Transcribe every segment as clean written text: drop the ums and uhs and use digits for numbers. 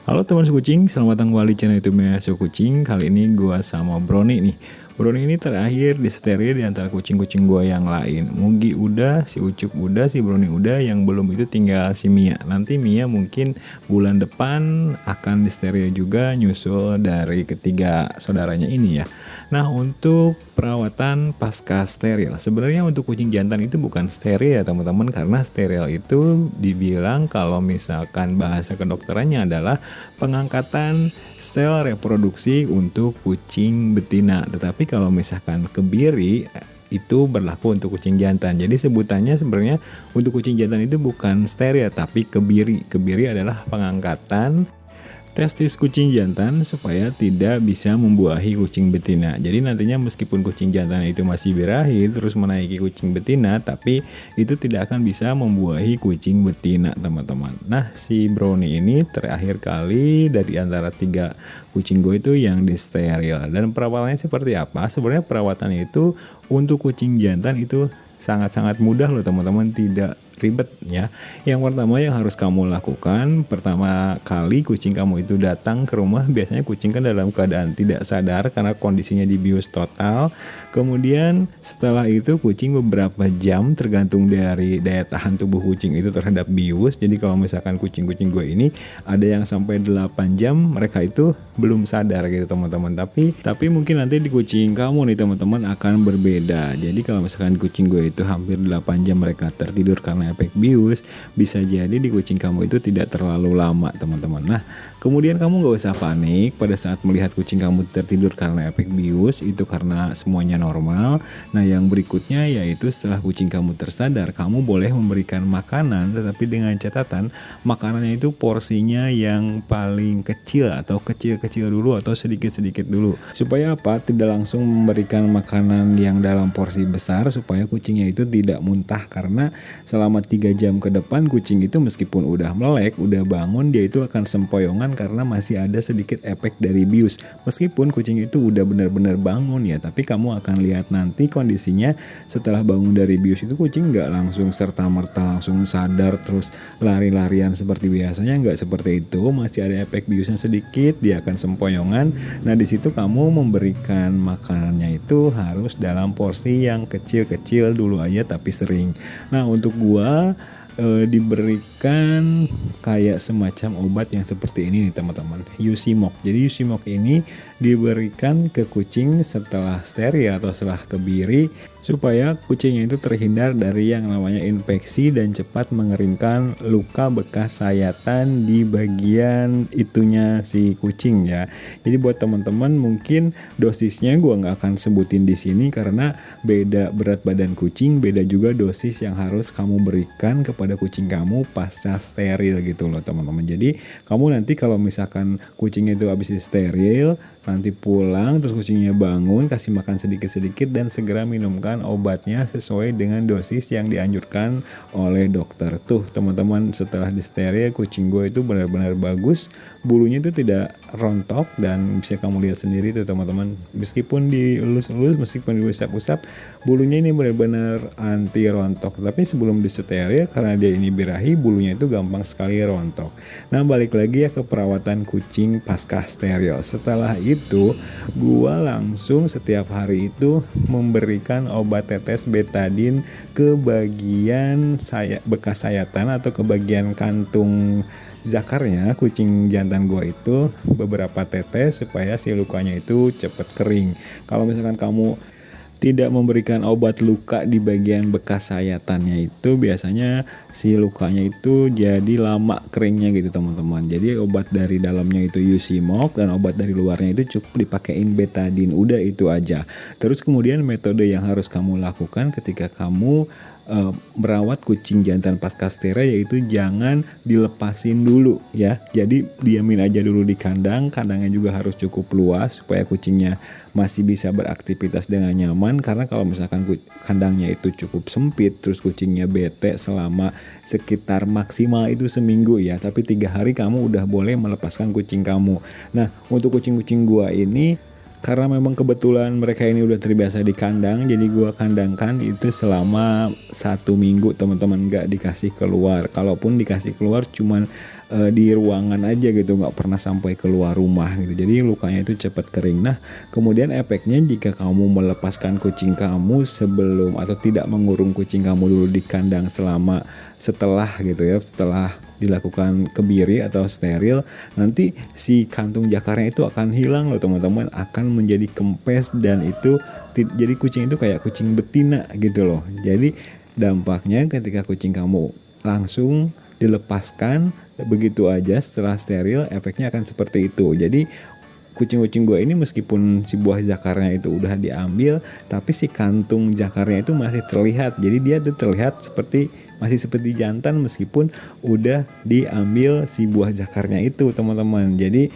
Halo teman kucing, selamat datang kembali di channel YouTube-nya Kucing. Kali ini gua sama Brownie nih. Brownie ini terakhir di steril di antara kucing-kucing gua yang lain. Mugi udah, si Ucup udah, si Brownie udah, yang belum itu tinggal si Mia. Nanti Mia mungkin bulan depan akan di steril juga, nyusul dari ketiga saudaranya ini ya. Nah, untuk perawatan pasca steril, sebenarnya untuk kucing jantan itu bukan steril ya teman-teman, karena steril itu dibilang kalau misalkan bahasa kedokterannya adalah pengangkatan sel reproduksi untuk kucing betina. Tetapi kalau misalkan kebiri itu berlaku untuk kucing jantan. Jadi sebutannya sebenarnya untuk kucing jantan itu bukan steril tapi kebiri. Kebiri adalah pengangkatan testis kucing jantan supaya tidak bisa membuahi kucing betina. Jadi nantinya meskipun kucing jantan itu masih birahi terus menaiki kucing betina, tapi itu tidak akan bisa membuahi kucing betina teman-teman. Nah, si Brownie ini terakhir kali dari antara 3 kucing gue itu yang di steril. Dan perawatannya seperti apa? Sebenarnya perawatannya itu untuk kucing jantan itu sangat-sangat mudah loh teman-teman, tidak ribet ya. Yang pertama yang harus kamu lakukan, pertama kali kucing kamu itu datang ke rumah, biasanya kucing kan dalam keadaan tidak sadar karena kondisinya dibius total. Kemudian setelah itu kucing beberapa jam tergantung dari daya tahan tubuh kucing itu terhadap bius. Jadi kalau misalkan kucing-kucing gue ini ada yang sampai 8 jam mereka itu belum sadar gitu teman-teman. Tapi mungkin nanti di kucing kamu nih teman-teman akan berbeda. Jadi kalau misalkan kucing gue itu hampir 8 jam mereka tertidur karena efek bius, bisa jadi di kucing kamu itu tidak terlalu lama teman-teman. Nah, kemudian kamu gak usah panik pada saat melihat kucing kamu tertidur karena efek bius, itu karena semuanya normal. Nah, yang berikutnya yaitu setelah kucing kamu tersadar, kamu boleh memberikan makanan, tetapi dengan catatan makanannya itu porsinya yang paling kecil atau kecil-kecil dulu atau sedikit-sedikit dulu. Supaya apa? Tidak langsung memberikan makanan yang dalam porsi besar supaya kucingnya itu tidak muntah, karena selama 3 jam ke depan kucing itu meskipun udah melek, udah bangun, dia itu akan sempoyongan karena masih ada sedikit efek dari bius. Meskipun kucing itu udah benar-benar bangun ya, tapi kamu akan lihat nanti kondisinya setelah bangun dari bius itu kucing nggak langsung serta-merta langsung sadar terus lari-larian seperti biasanya, nggak seperti itu. Masih ada efek biusnya sedikit, dia akan sempoyongan. Nah, di situ kamu memberikan makanannya itu harus dalam porsi yang kecil-kecil dulu aja tapi sering. Nah, untuk gua diberikan kayak semacam obat yang seperti ini nih teman-teman, Usimog. Jadi Usimog ini diberikan ke kucing setelah steril atau setelah kebiri supaya kucingnya itu terhindar dari yang namanya infeksi dan cepat mengeringkan luka bekas sayatan di bagian itunya si kucing ya. Jadi buat teman-teman mungkin dosisnya gua nggak akan sebutin di sini karena beda berat badan kucing, beda juga dosis yang harus kamu berikan kepada kucing kamu pasca steril gitu loh teman-teman. Jadi kamu nanti kalau misalkan kucingnya itu habis steril, nanti pulang terus kucingnya bangun, kasih makan sedikit-sedikit dan segera minumkan obatnya sesuai dengan dosis yang dianjurkan oleh dokter. Tuh teman-teman, setelah di steril kucing gue itu benar-benar bagus, bulunya itu tidak rontok dan bisa kamu lihat sendiri tuh teman-teman. Meskipun dielus-elus, meskipun diusap-usap, bulunya ini benar-benar anti rontok. Tapi sebelum di steril, karena dia ini birahi, bulunya itu gampang sekali rontok. Nah, balik lagi ya ke perawatan kucing pasca steril. Setelah itu gua langsung setiap hari itu memberikan obat tetes betadin ke bagian bekas sayatan atau ke bagian kantung zakarnya kucing jantan gua itu, beberapa tetes supaya si lukanya itu cepat kering. Kalau misalkan kamu tidak memberikan obat luka di bagian bekas sayatannya itu, biasanya si lukanya itu jadi lama keringnya gitu teman-teman. Jadi obat dari dalamnya itu Usimog dan obat dari luarnya itu cukup dipakein betadin, udah itu aja. Terus kemudian metode yang harus kamu lakukan ketika kamu merawat kucing jantan pasca steril yaitu jangan dilepasin dulu ya. Jadi diamin aja dulu di kandang. Kandangnya juga harus cukup luas supaya kucingnya masih bisa beraktivitas dengan nyaman, karena kalau misalkan kandangnya itu cukup sempit terus kucingnya bete selama sekitar maksimal itu seminggu ya, tapi 3 hari kamu udah boleh melepaskan kucing kamu. Nah, untuk kucing-kucing gua ini karena memang kebetulan mereka ini udah terbiasa di kandang, jadi gua kandangkan itu selama 1 minggu teman-teman, gak dikasih keluar. Kalaupun dikasih keluar cuman di ruangan aja gitu, nggak pernah sampai keluar rumah gitu. Jadi lukanya itu cepat kering. Nah, kemudian efeknya jika kamu melepaskan kucing kamu sebelum atau tidak mengurung kucing kamu dulu di kandang setelah gitu ya, setelah dilakukan kebiri atau steril, nanti si kantung jakarnya itu akan hilang loh teman-teman, akan menjadi kempes, dan itu jadi kucing itu kayak kucing betina gitu loh. Jadi dampaknya ketika kucing kamu langsung dilepaskan begitu aja setelah steril, efeknya akan seperti itu. Jadi kucing-kucing gue ini meskipun si buah jakarnya itu udah diambil, tapi si kantung jakarnya itu masih terlihat. Jadi dia tuh terlihat masih seperti jantan meskipun udah diambil si buah jakarnya itu teman-teman. Jadi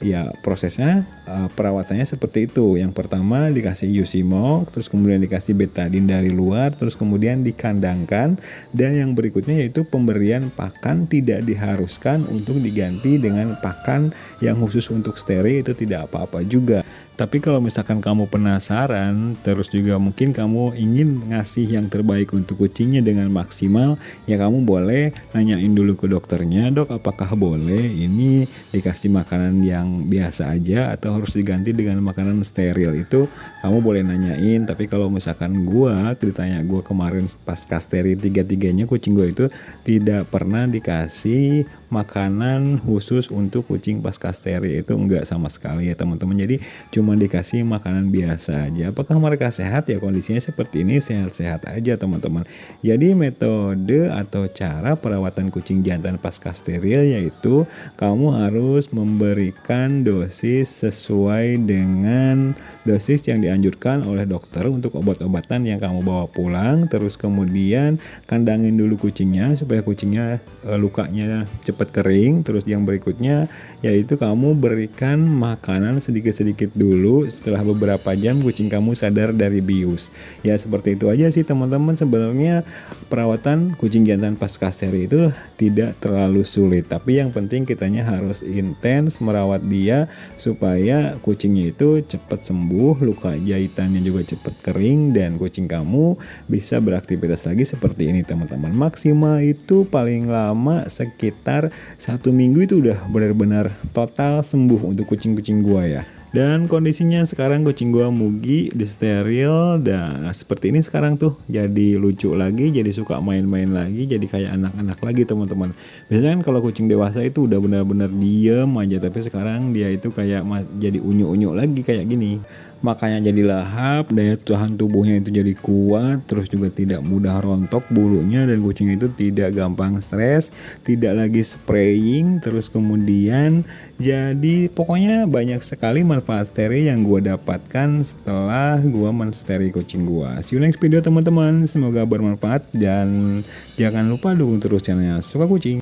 ya prosesnya perawatannya seperti itu. Yang pertama dikasih Yusimo, terus kemudian dikasih betadine dari luar, terus kemudian dikandangkan, dan yang berikutnya yaitu pemberian pakan tidak diharuskan untuk diganti dengan pakan yang khusus untuk steril, itu tidak apa-apa juga. Tapi kalau misalkan kamu penasaran, terus juga mungkin kamu ingin ngasih yang terbaik untuk kucingnya dengan maksimal, ya kamu boleh nanyain dulu ke dokternya, dok apakah boleh ini dikasih makanan yang biasa aja atau harus diganti dengan makanan steril. Itu kamu boleh nanyain. Tapi kalau misalkan gua kemarin pas steril tiga-tiganya kucing gua itu tidak pernah dikasih makanan khusus untuk kucing pasca steril, itu enggak sama sekali ya teman-teman. Jadi cuma dikasih makanan biasa aja. Apakah mereka sehat? Ya kondisinya seperti ini, sehat-sehat aja teman-teman. Jadi metode atau cara perawatan kucing jantan pasca steril yaitu kamu harus memberikan dosis sesuai dengan dosis yang dianjurkan oleh dokter untuk obat-obatan yang kamu bawa pulang. Terus kemudian kandangin dulu kucingnya supaya kucingnya lukanya cepat kering. Terus yang berikutnya yaitu kamu berikan makanan sedikit-sedikit dulu. Setelah beberapa jam kucing kamu sadar dari bius. Ya seperti itu aja sih teman-teman. Sebenarnya perawatan kucing jantan pasca steril itu tidak terlalu sulit, tapi yang penting kitanya harus intens merawat dia supaya kucingnya itu cepat sembuh, luka jahitannya juga cepat kering, dan kucing kamu bisa beraktivitas lagi seperti ini teman-teman. Maksimal itu paling lama sekitar 1 minggu itu udah benar-benar total sembuh untuk kucing-kucing gua ya. Dan kondisinya sekarang kucing gua Mugi di steril, dan seperti ini sekarang tuh jadi lucu lagi, jadi suka main-main lagi, jadi kayak anak-anak lagi teman-teman. Biasanya kan kalau kucing dewasa itu udah benar-benar diem aja, tapi sekarang dia itu kayak jadi unyu-unyu lagi kayak gini. Makanya jadi lahap, daya tahan tubuhnya itu jadi kuat, terus juga tidak mudah rontok bulunya, dan kucing itu tidak gampang stres, tidak lagi spraying. Terus kemudian jadi pokoknya banyak sekali manfaat steril yang gue dapatkan setelah gue mensteril kucing gue. See you next video teman-teman, semoga bermanfaat, dan jangan lupa dukung terus channelnya Suka Kucing.